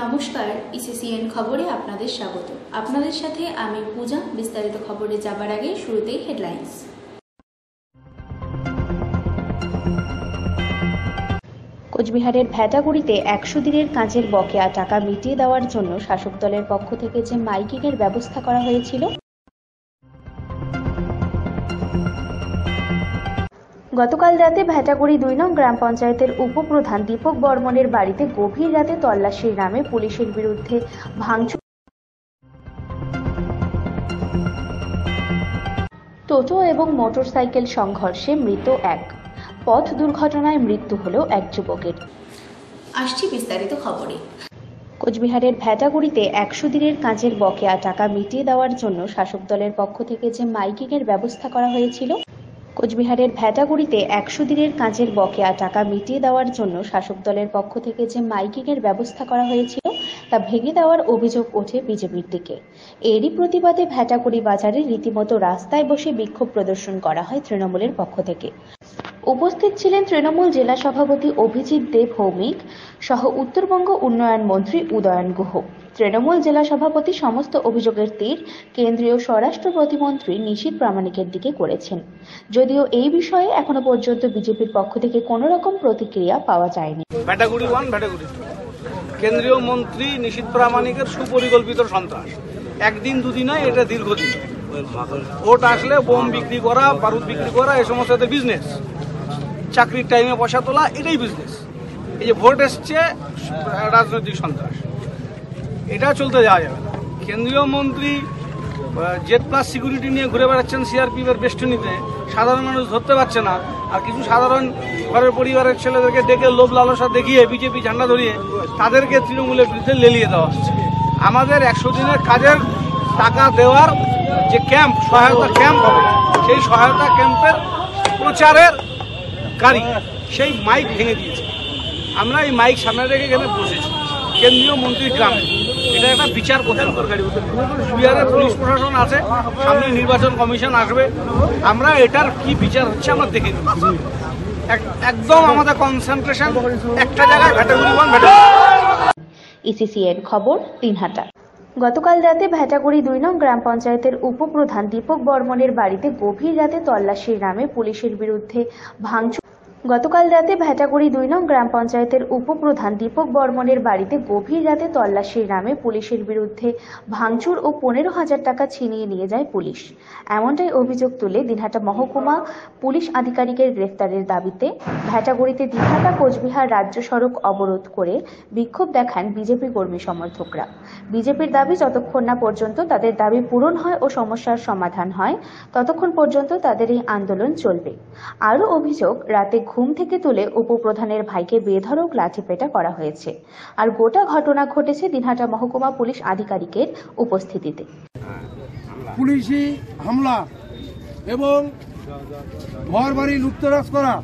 নমস্কার, ইসিসিএন খবরে আপনাদের স্বাগত। আপনাদের সাথে আমি পূজা। বিস্তারিত খবরে যাবার আগে শুরুতেই হেডলাইন্স। কোচবিহারের ভ্যাটাগুড়িতে 100 দিনের কাজের বকেয়া টাকা মিটিয়ে দেওয়ার জন্য শাসক দলের পক্ষ থেকে যে মাইকিংয়ের ব্যবস্থা করা হয়েছিল। গতকাল রাতে ভ্যাটাগুড়ি 2 নং গ্রাম পঞ্চায়েতের উপপ্রধান দীপক বর্মনের বাড়িতে গভীর রাতে তল্লাশির নামে পুলিশের বিরুদ্ধে ভাঙচুর। টোটো এবং মোটরসাইকেল সংঘর্ষে মৃত এক। পথ দুর্ঘটনায় মৃত্যু হল এক যুবকের। আসছি বিস্তারিত খবরে। কোচবিহারের ভ্যাটাগুড়িতে 100 দিনের কাজের বকেয়া টাকা মিটিয়ে দেওয়ার জন্য শাসক দলের পক্ষ থেকে যে মাইকিংয়ের ব্যবস্থা করা হয়েছিল। কোচবিহারের ভ্যাটাগুড়িতে 100 দিনের কাজের বকেয়া টাকা মিটিয়ে দেওয়ার জন্য শাসক দলের পক্ষ থেকে যে মাইকিংয়ের ব্যবস্থা করা হয়েছিল তা ভেঙে দেওয়ার অভিযোগ ওঠে বিজেপির দিকে। এরই প্রতিবাদে ভ্যাটাগুড়ি বাজারে রীতিমতো রাস্তায় বসে বিক্ষোভ প্রদর্শন করা হয় তৃণমূলের পক্ষ থেকে। উপস্থিত ছিলেন তৃণমূল জেলা সভাপতি অভিজিৎ দে ভৌমিক সহ উত্তরবঙ্গ উন্নয়ন মন্ত্রী উদয়ন গুহ। তৃণমূল জেলা সভাপতি সমস্ত অভিযোগের তীর কেন্দ্রীয় স্বরাষ্ট্র প্রতিমন্ত্রী নিশীথ প্রামাণিকের দিকে করেছেন, যদিও এই বিষয়ে এখনো পর্যন্ত বিজেপির পক্ষ থেকে কোনো রকম প্রতিক্রিয়া পাওয়া যায়নি। ভ্যাটাগুড়ি 1, ভ্যাটাগুড়ি 2 কেন্দ্রীয় মন্ত্রী নিশীথ প্রামাণিকের সুপরিকল্পিত সন্ত্রাস। একদিন দুদিন নয়, এটা দীর্ঘদিন। ভোট আসলে বোম বিক্রি করা, বারুদ বিক্রি করা, এই সমস্ত বিজনেস। চাকরির টাইমে পয়সা তোলা, এটাই বিজনেস। এই যে ভোট এসছে, রাজনৈতিক সন্ত্রাস, এটা চলতে যাওয়া যাবে না। কেন্দ্রীয় মন্ত্রী Z+ সিকিউরিটি নিয়ে ঘুরে বেড়াচ্ছেন সিআরপিএফ এর বেষ্টনীতে, সাধারণ মানুষ ধরতে পারছে না। আর কিছু সাধারণ ঘরের পরিবারের ছেলেদেরকে ডেকে লোভ লালসা দেখিয়ে বিজেপি ঝান্ডা ধরিয়ে তাদেরকে তৃণমূলের বিরুদ্ধে লেলিয়ে দেওয়া হচ্ছে। আমাদের 100 দিনের কাজের টাকা দেওয়ার যে ক্যাম্প, সহায়তা ক্যাম্প হবে, সেই সহায়তা ক্যাম্পের প্রচারের গাড়ি সেই মাইক ভেঙে দিয়েছে। আমরা এই মাইক সামনে রেখে এখানে বসেছি কেন্দ্রীয় মন্ত্রীর গ্রামে। এটা একটা বিচার কোথায় দরকারি। বিহারের পুলিশ প্রশাসন আছে, সামনে নির্বাচন কমিশন আসবে, আমরা এটার কি বিচার হচ্ছে আমরা দেখে নিচ্ছি। একদম আমাদের কনসেন্ট্রেশন একটা জায়গায়, ভ্যাটাগুড়ি 1, ভ্যাটাগুড়ি। ইসিসিএন খবর দিনহাটা। গতকাল রাতে ভ্যাটাগুড়ি 2 নং গ্রাম পঞ্চায়েতের উপপ্রধান দীপক বর্মনের বাড়িতে গভীর রাতে তল্লাশির নামে পুলিশের বিরুদ্ধে ভাঙচুর। গতকাল রাতে ভ্যাটাগুড়ি 2 নং গ্রাম পঞ্চায়েতের উপপ্রধান দীপক বর্মনের বাড়িতে গভীর রাতে তল্লাশির নামে পুলিশের বিরুদ্ধে ভাঙচুর ও 15,000 টাকা ছিনিয়ে নিয়ে যায় পুলিশ। এমনটাই অভিযোগ তুলে দিনহাটা মহকুমা পুলিশ আধিকারিকের গ্রেফতারের দাবিতে ভ্যাটাগুড়িতে দিনহাটা কোচবিহার রাজ্য সড়ক অবরোধ করে বিক্ষোভ দেখান বিজেপি কর্মী সমর্থকরা। বিজেপির দাবি, যতক্ষণ না পর্যন্ত তাদের দাবি পূরণ হয় ও সমস্যার সমাধান হয় ততক্ষণ পর্যন্ত তাদের এই আন্দোলন চলবে। আরও অভিযোগ, রাতে ঘুম থেকে তুলে উপপ্রধানের ভাইকে বেধড়ক লাঠিপেটা করা হয়েছে। আর গোটা ঘটনা ঘটেছে দিনহাটা মহকুমা পুলিশ আধিকারিকের উপস্থিতিতে। পুলিশি হামলা এবং ঘরবাড়ি লুটতরাজ করা,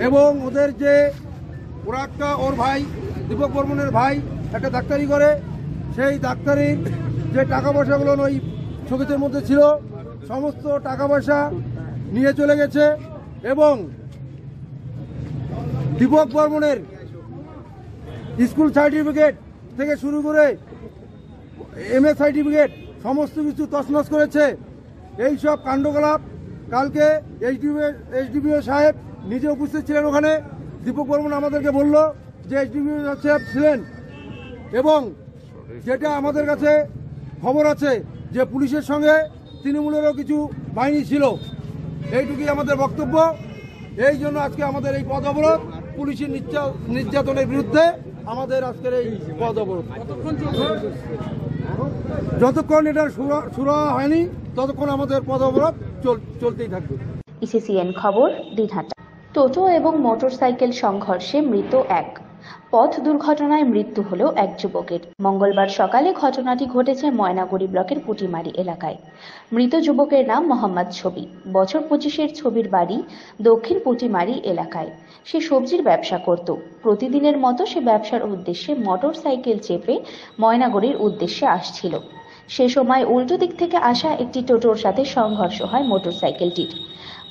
এবং ওদের যে ওরা একটা, ওর ভাই দীপক বর্মনের ভাই একটা ডাক্তারি করে, সেই ডাক্তারির যে টাকা পয়সাগুলো ওই ছবিতের মধ্যে ছিল, সমস্ত টাকা পয়সা নিয়ে চলে গেছে। এবং দীপক বর্মনের স্কুল সার্টিফিকেট থেকে শুরু করে MA সার্টিফিকেট সমস্ত কিছু তছনছ করেছে। এই সব কাণ্ডকলাপ কালকে এসডিপিও সাহেব নিজে উপস্থিত ছিলেন ওখানে। দীপক বর্মন আমাদেরকে বলল যে এসডিপিও সাহেব ছিলেন, এবং যেটা আমাদের কাছে খবর আছে যে পুলিশের সঙ্গে তৃণমূলেরও কিছু বাহিনী ছিল। এইটুকুই আমাদের বক্তব্য। এই জন্য আজকে আমাদের এই পথ অবরোধ, পুলিশের নির্যাতনের বিরুদ্ধে আমাদের আজকের এই পথ অবরোধ। যতক্ষণ এটা শুরু হয়নি ততক্ষণ আমাদের পথ অবরোধ চলতেই থাকবে। ইসিসিএন খবর দিনহাটা। টোটো এবং মোটরসাইকেল সংঘর্ষে মৃত এক। পথ দুর্ঘটনায় মৃত্যু হল এক যুবকের। মঙ্গলবার সকালে ঘটনাটি ঘটেছে ময়নাগুড়ি ব্লকের পুটিমারি এলাকায়। মৃত যুবকের নাম মোহাম্মদ ছবি। বছর 25-এর ছবির বাড়ি দক্ষিণ পুটিমারি এলাকায়। সে সবজির ব্যবসা করত। প্রতিদিনের মতো সে ব্যবসার উদ্দেশ্যে মোটর সাইকেল চেপে ময়নাগুড়ির উদ্দেশ্যে আসছিল। সে সময় উল্টো দিক থেকে আসা একটি টোটোর সাথে সংঘর্ষ হয় মোটরসাইকেলটির।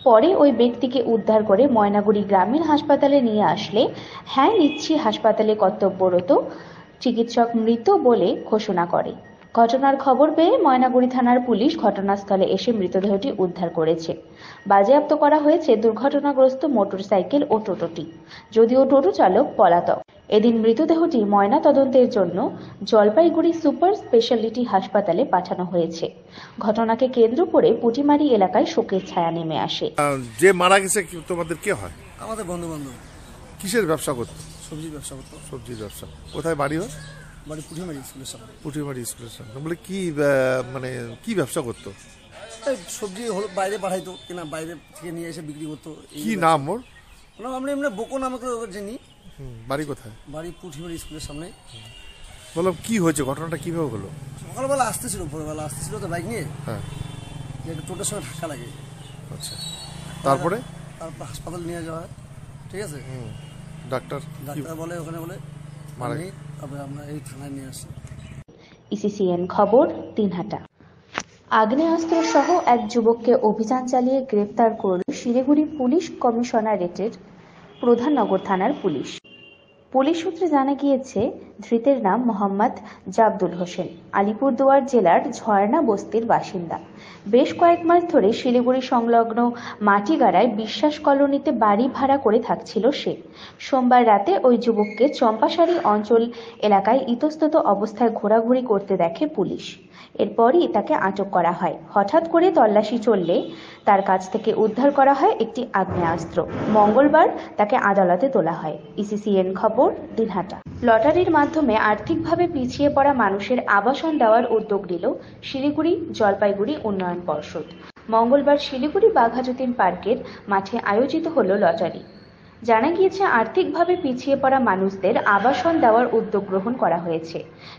পরে ওই ব্যক্তিকে উদ্ধার করে ময়নাগুড়ি গ্রামীণ হাসপাতালে নিয়ে আসলে নিচ্ছি হাসপাতালে কর্তব্যরত চিকিৎসক মৃত বলে ঘোষণা করে। ঘটনার খবর পেয়ে ময়নাগুড়ি থানার পুলিশ ঘটনাস্থলে এসে মৃতদেহটি উদ্ধার করেছে। বাজেয়াপ্ত করা হয়েছে দুর্ঘটনাগ্রস্ত মোটরসাইকেল ও টোটোটি, যদিও টোটো চালক পলাতক। এদিন মৃতদেহটি ময়না তদন্তের জন্য জলপাইগুড়ি সুপার স্পেশালিটি হাসপাতালে পাঠানো হয়েছে। ঘটনাকে কেন্দ্র করে পুটিমারি এলাকায় শোকের ছায়া নেমে আসে। যে মারা গেছে তোমাদের কে হয়? আমাদের বন্ধু বান্ধব। কিসের ব্যবসা করতো? সবজির ব্যবসা করতো। সবজির ব্যবসা। কোথায় বাড়ি হয়? বাড়ি পুটিমারি স্কুলের সামনে। পুটিমারি স্কুলের সামনে। বলে কি মানে কি ব্যবসা করতো? সবজি হলো বাইরে পাঠাইতো, কিনা বাইরে থেকে নিয়ে এসে বিক্রি করতো। কি নাম ওর? আমরা এমনি বোকো নামে করে চিনি। বাড়ি কোথায়? বাড়ি পুটিমারি স্কুলের সামনে। বললাম কি হয়েছে, ঘটনাটা কিভাবে হলো? সকালবেলা আসতেছিল, ভোরবেলা আসতেছিল তো বাইক নিয়ে। হ্যাঁ। টোটোর সঙ্গে ধাক্কা লাগে। আচ্ছা, তারপরে হাসপাতাল নিয়ে যাওয়া হয়। ঠিক আছে, ডাক্তার বলে ওখানে বলে মারা তারপরে আমরা এই থানায় নিয়ে আসি। ইসিসিএন খবর, দিনহাটা। আগ্নেয়াস্ত্র সহ এক যুবককে অভিযান চালিয়ে গ্রেফতার করল শিলিগুড়ি পুলিশ কমিশনারেটের প্রধাননগর থানার পুলিশ। পুলিশ সূত্রে জানা গিয়েছে, ধৃতের নাম মোহাম্মদ জাবদুল হোসেন, আলিপুরদুয়ার জেলার ঝর্ণা বস্তির বাসিন্দা। বেশ কয়েক মাস ধরে শিলিগুড়ি সংলগ্ন মাটিগাড়ায় বিশ্বাস কলোনিতে বাড়ি ভাড়া করে থাকছিল সে। সোমবার রাতে ওই যুবককে চম্পাশাড়ি অঞ্চল এলাকায় ইতস্তত অবস্থায় ঘোরাঘুরি করতে দেখে পুলিশ। এরপরই তাকে আটক করা হয়। হঠাৎ করে তল্লাশি চললে তার কাছ থেকে উদ্ধার করা হয় একটি আগ্নেয়াস্ত্র। মঙ্গলবার তাকে আদালতে তোলা হয়। ইসিসিএন খবর, দিনহাটা। লটারির মাধ্যমে আর্থিকভাবে পিছিয়ে পড়া মানুষের আবাসন দেওয়ার উদ্যোগ নিল শিলিগুড়ি জলপাইগুড়ি উন্নয়ন পর্ষদ। মঙ্গলবার শিলিগুড়ি বাঘাযতীন পার্কের মাঠে আয়োজিত হল লটারি। জানা গিয়েছে, আর্থিকভাবে পিছিয়ে পড়া মানুষদের আবাসন দেওয়ার উদ্যোগ গ্রহণ করা হয়েছে।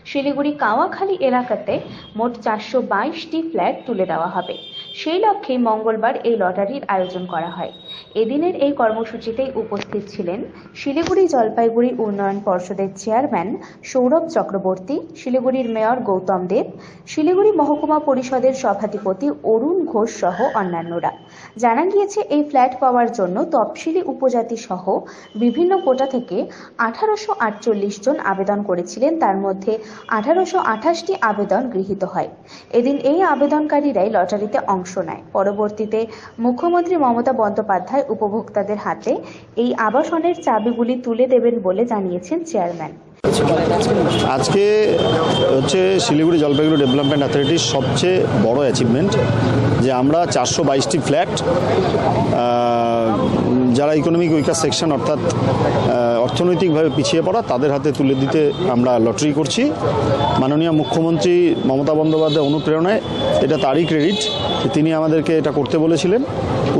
শিলিগুড়ি কাওয়াখালী এলাকাতে মোট 422টি ফ্ল্যাট তুলে দেওয়া হবে। সেই লক্ষ্যে মঙ্গলবার এই লটারির আয়োজন করা হয়। এদিনের এই কর্মসূচিতেই উপস্থিত ছিলেন শিলিগুড়ি জলপাইগুড়ি উন্নয়ন পর্ষদের চেয়ারম্যান সৌরভ চক্রবর্তী, শিলিগুড়ির মেয়র গৌতম দেব, শিলিগুড়ি মহকুমা পরিষদের সভাধিপতি অরুণ ঘোষ সহ অন্যান্যরা। জানা গিয়েছে, এই ফ্ল্যাট পাওয়ার জন্য তফসিলি উপজাতি সহ বিভিন্ন কোটা থেকে 1848 জন আবেদন করেছিলেন। তার মধ্যে 1828টি আবেদন গৃহীত হয়। এদিন এই আবেদনকারীরাই লটারিতে অংশ নেয়। পরবর্তীতে মুখ্যমন্ত্রী মমতা বন্দ্যোপাধ্যায় উপভোক্তাদের হাতে এই আবাসনের চাবিগুলি তুলে দেবেন বলে জানিয়েছেন চেয়ারম্যান। আজকে হচ্ছে শিলিগুড়ি জলপাইগুড়ি ডেভেলপমেন্ট অথরিটির সবচেয়ে বড় অ্যাচিভমেন্ট যে আমরা 422টি ফ্ল্যাট যারা ইকোনমিক উইকার সেকশন অর্থাৎ অর্থনৈতিকভাবে পিছিয়ে পড়া তাদের হাতে তুলে দিতে আমরা লটারি করছি। মাননীয় মুখ্যমন্ত্রী মমতা বন্দ্যোপাধ্যায় অনুপ্রেরণায় এটা তারই ক্রেডিট, তিনি আমাদেরকে এটা করতে বলেছিলেন।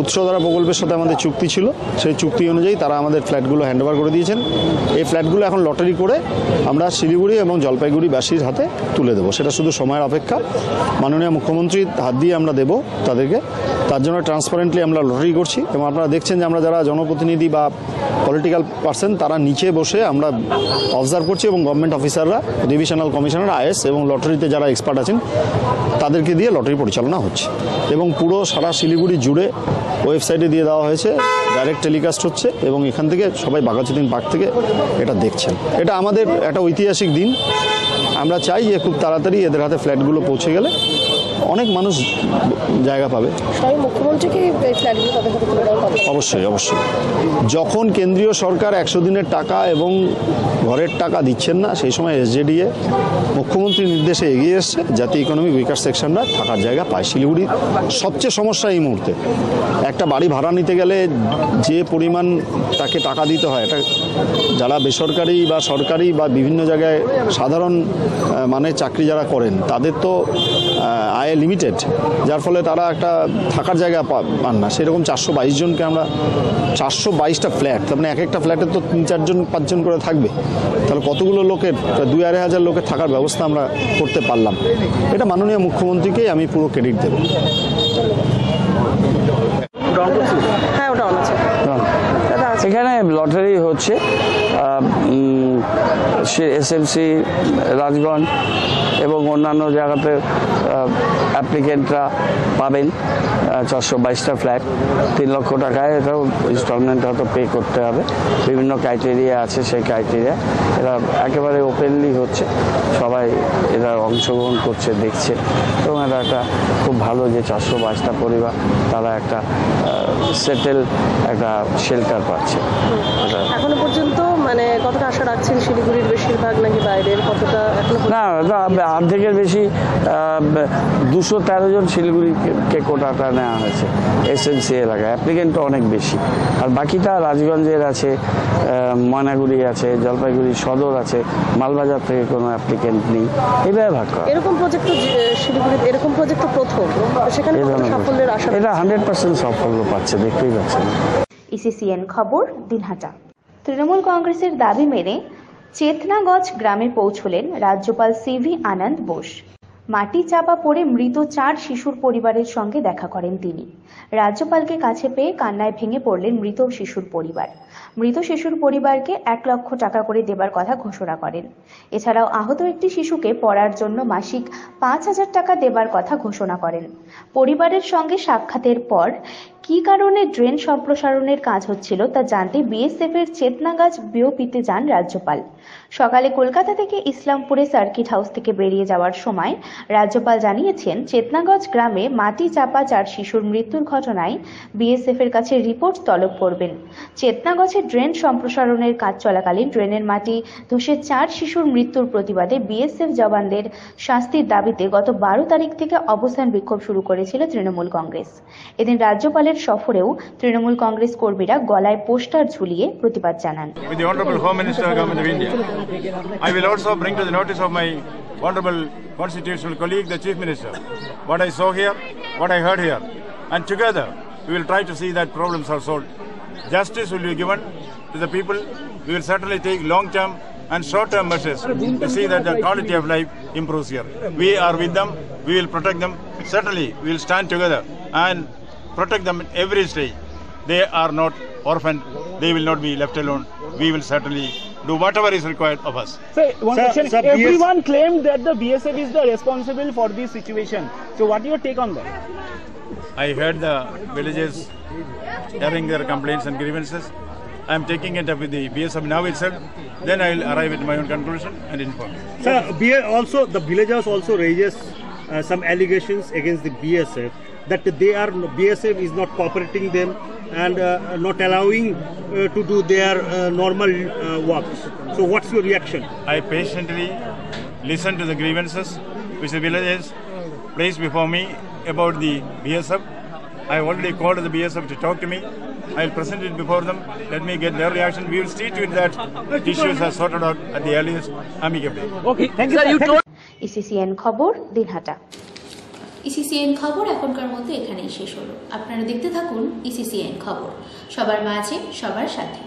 উৎসধারা প্রকল্পের সাথে আমাদের চুক্তি ছিল, সেই চুক্তি অনুযায়ী তারা আমাদের ফ্ল্যাটগুলো হ্যান্ডওভার করে দিয়েছেন। এই ফ্ল্যাটগুলো এখন লটারি করে আমরা শিলিগুড়ি এবং জলপাইগুড়িবাসীর হাতে তুলে দেবো, সেটা শুধু সময়ের অপেক্ষা। মাননীয় মুখ্যমন্ত্রীর হাত দিয়ে আমরা দেবো তাদেরকে, তার জন্য ট্রান্সপারেন্টলি আমরা লটারি করছি। এবং আপনারা দেখছেন যে আমরা যারা জনপ্রতিনিধি বা পলিটিক্যাল পার্সন তারা নিচে বসে আমরা অবজার্ভ করছি এবং গভর্নমেন্ট অফিসাররা, ডিভিশনাল কমিশনার, আইএস এবং লটারিতে যারা এক্সপার্ট আছেন তাদেরকে দিয়ে লটারি পরিচালনা হচ্ছে। এবং পুরো সারা শিলিগুড়ি জুড়ে ওয়েবসাইটে দিয়ে দেওয়া হয়েছে, ডাইরেক্ট টেলিকাস্ট হচ্ছে এবং এখান থেকে সবাই বাঘাযতীন পার্ক থেকে এটা দেখছেন। এটা আমাদের একটা ঐতিহাসিক দিন। আমরা চাই যে খুব তাড়াতাড়ি এদের হাতে ফ্ল্যাটগুলো পৌঁছে গেলে অনেক মানুষ জায়গা পাবে। অবশ্যই অবশ্যই। যখন কেন্দ্রীয় সরকার 100 দিনের টাকা এবং ঘরের টাকা দিচ্ছেন না, সেই সময় এসজেডিএ মুখ্যমন্ত্রীর নির্দেশে এগিয়ে এসছে যাতে ইকোনমিক উইকার সেকশনরা থাকার জায়গা পায়। শিলিগুড়ি সবচেয়ে সমস্যা এই মুহূর্তে, একটা বাড়ি ভাড়া নিতে গেলে যে পরিমাণ তাকে টাকা দিতে হয়, এটা যারা বেসরকারি বা সরকারি বা বিভিন্ন জায়গায় সাধারণ মানে চাকরি যারা করেন তাদের তো আয় লিমিটেড, যার ফলে তারা একটা থাকার জায়গা পান না। সেরকম 422 জনকে আমরা 422টা ফ্ল্যাট, তার মানে এক একটা ফ্ল্যাটে তো 3-4 জন 5 জন করে থাকবে, তাহলে কতগুলো লোকের 2-2.5 হাজার লোকের থাকার ব্যবস্থা আমরা করতে পারলাম। এটা মাননীয় মুখ্যমন্ত্রীকেই আমি পুরো ক্রেডিট দেব। হ্যাঁ, ওটা এখানে লটারি হচ্ছে এসএমসি, রাজগঞ্জ এবং অন্যান্য জায়গাতে অ্যাপ্লিকেন্টরা পাবেন 422টা ফ্ল্যাট 3 লক্ষ টাকায়। এটাও ইনস্টলমেন্ট হয়তো পে করতে হবে। বিভিন্ন ক্রাইটেরিয়া আছে, সেই ক্রাইটেরিয়া এরা একেবারে ওপেনলি হচ্ছে, সবাই এরা অংশগ্রহণ করছে, দেখছে এবং এটা একটা খুব ভালো যে 422টা পরিবার তারা একটা সেটেল একটা শেল্টার পাচ্ছে। এখনো পর্যন্ত মানে কতটা আশা রাখছেন? শিলিগুড়ির বেশিরভাগ নাকি বাইরের, কতটা এখনো? না, অর্ধেকের বেশি 213 জন শিলিগুড়িকে কোটাটা নেওয়া হয়েছে এসএমসি এলাকায়। অ্যাপ্লিকেন্টও অনেক বেশি, আর বাকিটা রাজগঞ্জের আছে, ময়নাগুড়ি আছে, জলপাইগুড়ি সদর আছে, মালবাজার থেকে কোনো অ্যাপ্লিকেন্ট নেই। এইভাবে ভাগ করা। এরকম প্রজেক্ট শিলিগুড়িতে এরকম প্রজেক্ট প্রথম, সেখানে সাফল্যের আশা? এটা 100% সাফল্য পাচ্ছে, দেখতেই পাচ্ছেন। ইসিসিএন খবর, দিনহাটা। তৃণমূল কংগ্রেসের দাবি মেনে চেতনাগঞ্জ গ্রামে পৌঁছলেন রাজ্যপাল সিভি আনন্দ বোস। মাটি চাপা পড়ে মৃত 4 শিশুর পরিবারের সঙ্গে দেখা করেন তিনি। রাজ্যপালকে কাছে পেয়ে কান্নায় ভেঙে পড়লেন মৃত শিশুর পরিবার। মৃত শিশুর পরিবারকে 1 লক্ষ টাকা করে দেবার কথা ঘোষণা করেন। এছাড়াও আহত একটি শিশুকে পড়ার জন্য মাসিক 5,000 টাকা দেবার কথা ঘোষণা করেন। পরিবারের সঙ্গে সাক্ষাতের পর কী কারণে ড্রেন সম্প্রসারণের কাজ হচ্ছিল তা জানতে বিএসএফ এর চেতনাগাছ বিওপিতে যান রাজ্যপাল। সকালে কলকাতা থেকে ইসলামপুরে সার্কিট হাউস থেকে বেরিয়ে যাওয়ার সময় রাজ্যপাল জানিয়েছেন, চেতনাগঞ্জ গ্রামে মাটি চাপা 4 শিশুর মৃত্যুর ঘটনায় বিএসএফ এর কাছে রিপোর্ট তলব করবেন। চেতনাগঞ্জে ড্রেন সম্প্রসারণের কাজ চলাকালীন ড্রেনের মাটি ধসে 4 শিশুর মৃত্যুর প্রতিবাদে বিএসএফ জওয়ানদের শাস্তির দাবিতে গত 12 তারিখ থেকে অবস্থান বিক্ষোভ শুরু করেছিল তৃণমূল কংগ্রেস। এদিন রাজ্যপালের সফরেও তৃণমূল কংগ্রেস কর্মীরা গলায় পোস্টার ঝুলিয়ে প্রতিবাদ জানান। With the Honorable Home Minister, Government of India, I will also bring to the notice of my honorable constitutional colleague, the Chief Minister, what I saw here, what I heard here, and together we will try to see that problems are solved. Justice will be given to the people. We will certainly take long-term and short-term measures to see that the quality of life improves here. We are with them. We will protect them. Certainly, we will stand together and protect them at every stage. They are not orphaned. They will not be left alone. We will certainly do whatever is required of us. Sir, one question. Everyone claimed that the BSF is the responsible for this situation. So what is your take on that? I heard the villagers airing their complaints and grievances. I am taking it up with the BSF now itself. Then I will arrive at my own conclusion and inform. Sir, also the villagers also raises some allegations against the BSF that BSF is not cooperating them and not allowing to do their normal works. So what's your reaction? I patiently listen to the grievances which the villagers placed before me about the BSF. I have already called the BSF to talk to me. I will present it before them. Let me get their reaction. We will see to it that issues are sorted out at the earliest amicably. Okay, thank you. ইসিসিএন খবর, দিনহাটা। ইসিসিএন খবর এখনকার মতো এখানেই শেষ হলো। আপনারা দেখতে থাকুন ইসিসিএন খবর, সবার মাঝে সবার সাথে।